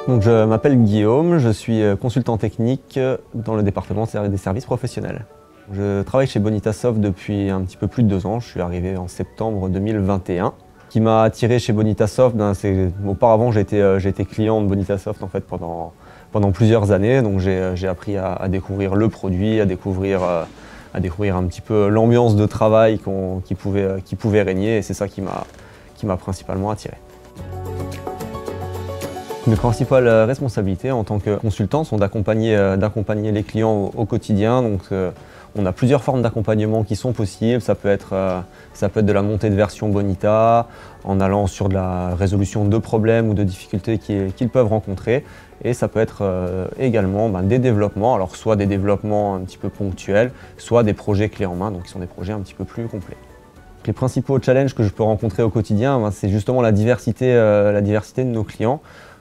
Donc, je m'appelle Guillaume, je suis consultant technique dans le département des services professionnels. Je travaille chez Bonitasoft depuis un petit peu plus de 2 ans, je suis arrivé en septembre 2021. Ce qui m'a attiré chez Bonitasoft, c'est auparavant j'ai été client de Bonitasoft en fait, pendant plusieurs années, donc j'ai appris à découvrir le produit, à découvrir un petit peu l'ambiance de travail qui pouvait régner, et c'est ça qui m'a principalement attiré. Mes principales responsabilités en tant que consultant sont d'accompagner les clients au quotidien. Donc, on a plusieurs formes d'accompagnement qui sont possibles. Ça peut être de la montée de version Bonita, en allant sur de la résolution de problèmes ou de difficultés qu'ils peuvent rencontrer. Et ça peut être également des développements, alors soit des développements un petit peu ponctuels, soit des projets clés en main, donc qui sont des projets un petit peu plus complets. Les principaux challenges que je peux rencontrer au quotidien, c'est justement la diversité de nos clients.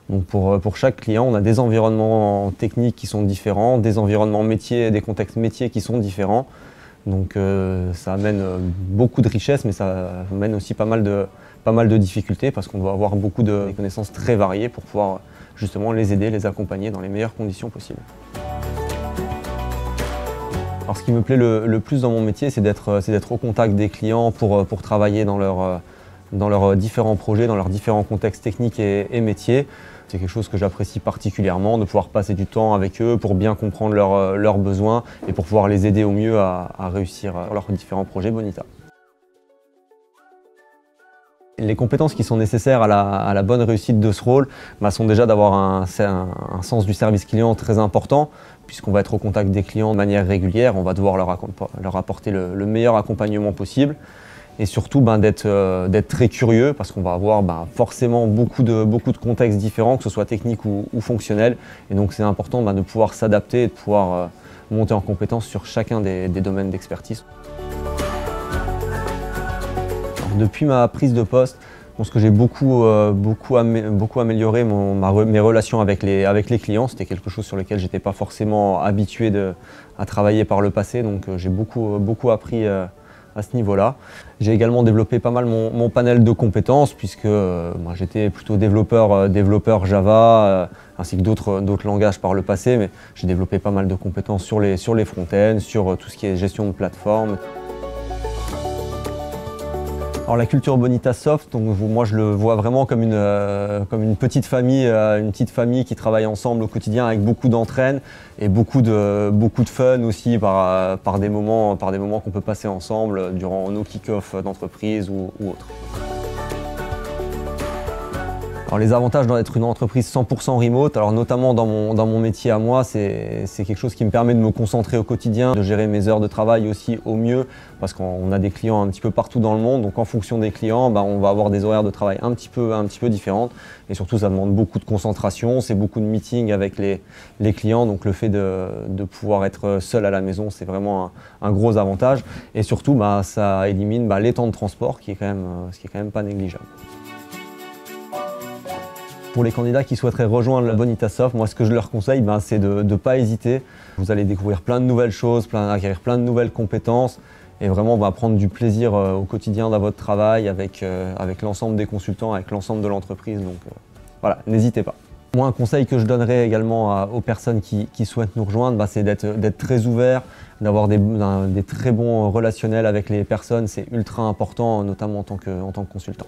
Donc pour chaque client, on a des environnements techniques qui sont différents, des environnements métiers, des contextes métiers qui sont différents. Donc ça amène beaucoup de richesses, mais ça amène aussi pas mal de difficultés parce qu'on doit avoir beaucoup de connaissances très variées pour pouvoir justement les aider, les accompagner dans les meilleures conditions possibles. Alors ce qui me plaît le plus dans mon métier, c'est d'être au contact des clients pour travailler dans leurs différents projets, dans leurs différents contextes techniques et métiers. C'est quelque chose que j'apprécie particulièrement, de pouvoir passer du temps avec eux pour bien comprendre leurs besoins et pour pouvoir les aider au mieux à réussir leurs différents projets Bonita. Les compétences qui sont nécessaires à la bonne réussite de ce rôle sont déjà d'avoir un sens du service client très important, puisqu'on va être au contact des clients de manière régulière, on va devoir leur apporter le meilleur accompagnement possible. Et surtout d'être très curieux parce qu'on va avoir forcément beaucoup de contextes différents, que ce soit technique ou fonctionnel. Et donc c'est important de pouvoir s'adapter et de pouvoir monter en compétence sur chacun des domaines d'expertise. Depuis ma prise de poste, je pense que j'ai beaucoup amélioré mes relations avec les clients. C'était quelque chose sur lequel je n'étais pas forcément habitué à travailler par le passé, donc j'ai beaucoup appris à ce niveau-là. J'ai également développé pas mal mon panel de compétences puisque moi j'étais plutôt développeur Java ainsi que d'autres langages par le passé, mais j'ai développé pas mal de compétences sur les front-ends, sur tout ce qui est gestion de plateforme. Alors la culture Bonitasoft, donc moi je le vois vraiment comme une petite famille qui travaille ensemble au quotidien avec beaucoup d'entraîne et beaucoup de fun aussi par des moments qu'on peut passer ensemble durant nos kick-offs d'entreprise ou autres. Alors les avantages d'être une entreprise 100% remote, alors notamment dans mon métier à moi, c'est quelque chose qui me permet de me concentrer au quotidien, de gérer mes heures de travail aussi au mieux, parce qu'on a des clients un petit peu partout dans le monde, donc en fonction des clients, on va avoir des horaires de travail un petit peu différentes, et surtout ça demande beaucoup de concentration, c'est beaucoup de meetings avec les clients, donc le fait de pouvoir être seul à la maison, c'est vraiment un gros avantage, et surtout ça élimine les temps de transport, ce qui est quand même pas négligeable. Pour les candidats qui souhaiteraient rejoindre la Bonitasoft, moi ce que je leur conseille, c'est de ne pas hésiter. Vous allez découvrir plein de nouvelles choses, acquérir plein de nouvelles compétences et vraiment prendre du plaisir au quotidien dans votre travail avec l'ensemble des consultants, avec l'ensemble de l'entreprise. Donc voilà, n'hésitez pas. Moi, un conseil que je donnerais également aux personnes qui souhaitent nous rejoindre, c'est d'être très ouvert, d'avoir des très bons relationnels avec les personnes. C'est ultra important, notamment en tant que consultant.